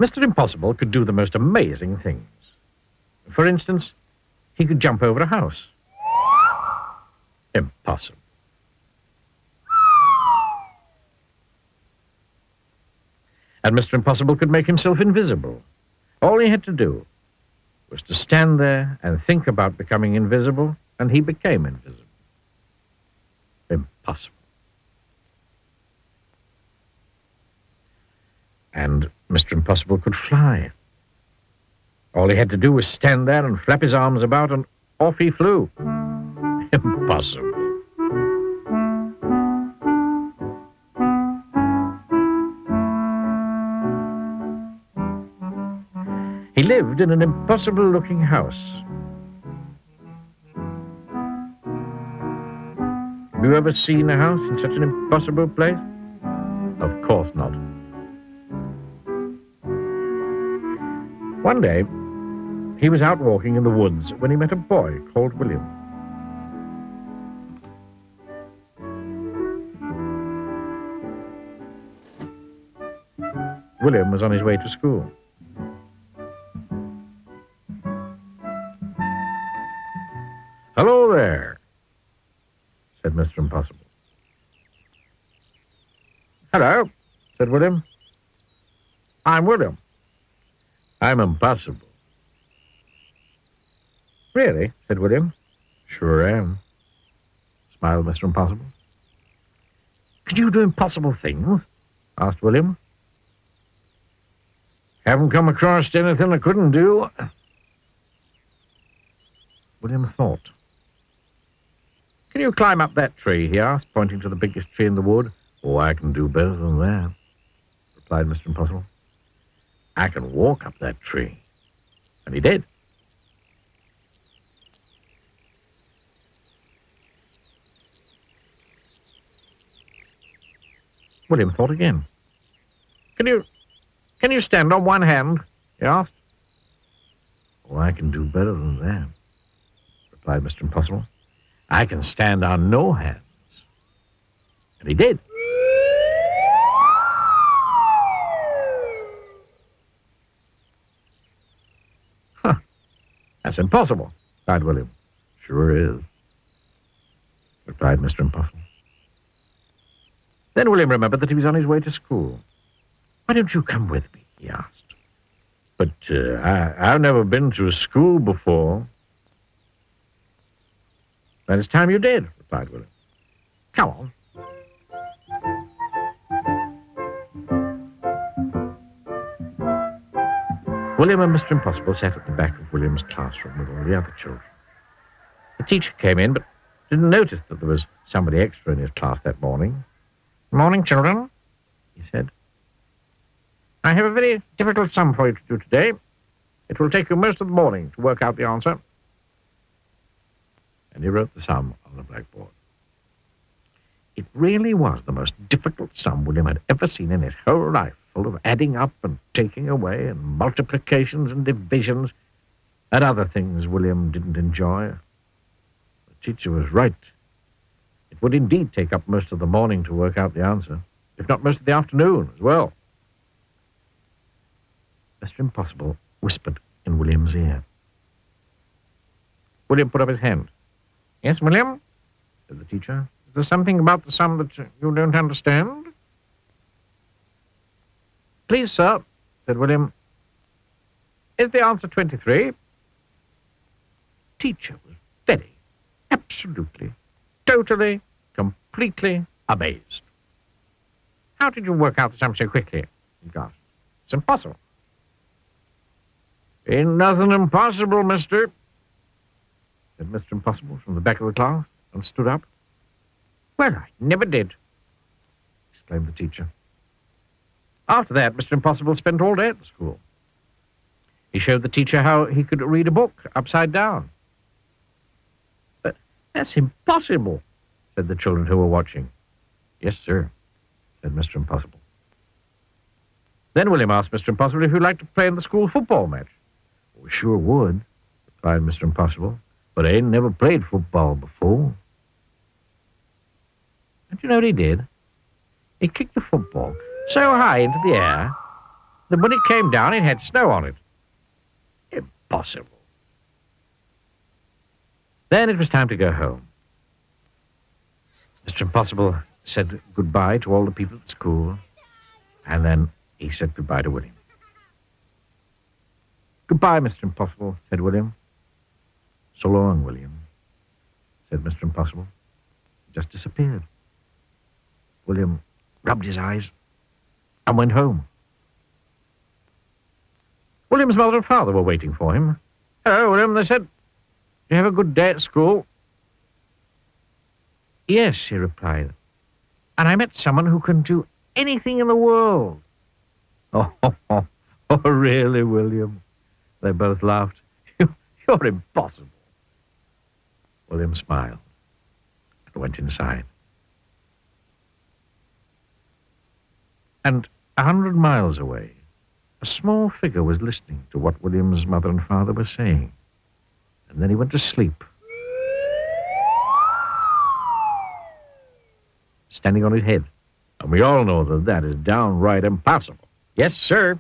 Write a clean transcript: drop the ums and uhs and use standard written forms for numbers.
Mr. Impossible could do the most amazing things. For instance, he could jump over a house. Impossible. And Mr. Impossible could make himself invisible. All he had to do was to stand there and think about becoming invisible, and he became invisible. Impossible. And Mr. Impossible could fly. All he had to do was stand there and flap his arms about, and off he flew. Impossible. He lived in an impossible-looking house. Have you ever seen a house in such an impossible place? Of course not. One day, he was out walking in the woods when he met a boy called William. William was on his way to school. "Hello there," said Mr. Impossible. "Hello," said William. "I'm William." "I'm Impossible." "Really?" said William. "Sure am," smiled Mr. Impossible. "Could you do impossible things?" asked William. "Haven't come across anything I couldn't do." William thought. "Can you climb up that tree?" he asked, pointing to the biggest tree in the wood. "Oh, I can do better than that," replied Mr. Impossible. "I can walk up that tree." And he did. William thought again. Can you stand on one hand?" he asked. "Oh, I can do better than that," replied Mr. Impossible. "I can stand on no hands." And he did. "Huh, that's impossible," cried William. "Sure is," replied Mr. Impossible. Then William remembered that he was on his way to school. "Why don't you come with me?" he asked. "But I've never been to a school before." "Then it's time you did," replied William. "Come on." William and Mr. Impossible sat at the back of William's classroom with all the other children. The teacher came in, but didn't notice that there was somebody extra in his class that morning. "Morning, children," he said. "I have a very difficult sum for you to do today. It will take you most of the morning to work out the answer." And he wrote the sum on the blackboard. It really was the most difficult sum William had ever seen in his whole life, full of adding up and taking away and multiplications and divisions and other things William didn't enjoy. The teacher was right. It would indeed take up most of the morning to work out the answer, if not most of the afternoon as well. Mr. Impossible whispered in William's ear. William put up his hand. "Yes, William," said the teacher. "Is there something about the sum that you don't understand?" "Please, sir," said William, "is the answer 23? Teacher was very, absolutely, totally, completely amazed. "How did you work out the sum so quickly?" he gasped. "It's impossible." "Ain't nothing impossible, mister," said Mr. Impossible from the back of the class, and stood up. "Well, I never did," exclaimed the teacher. After that, Mr. Impossible spent all day at the school. He showed the teacher how he could read a book upside down. "But that's impossible," said the children who were watching. "Yes, sir," said Mr. Impossible. Then William asked Mr. Impossible if he'd like to play in the school football match. "We sure would," replied Mr. Impossible, "but I ain't never played football before." And you know what he did? He kicked the football so high into the air Then when it came down, it had snow on it. Impossible. Then it was time to go home. Mr. Impossible said goodbye to all the people at school, and then he said goodbye to William. Goodbye, Mr. Impossible, said William. So long, William, said Mr. Impossible. He just disappeared. William rubbed his eyes and went home. William's mother and father were waiting for him. Hello, William, they said. You have a good day at school? Yes, he replied. And I met someone who can do anything in the world. Oh, really, William? They both laughed. You're impossible. William smiled and went inside. And 100 miles away, a small figure was listening to what William's mother and father were saying. And then he went to sleep, standing on his head. And we all know that that is downright impossible. Yes, sir.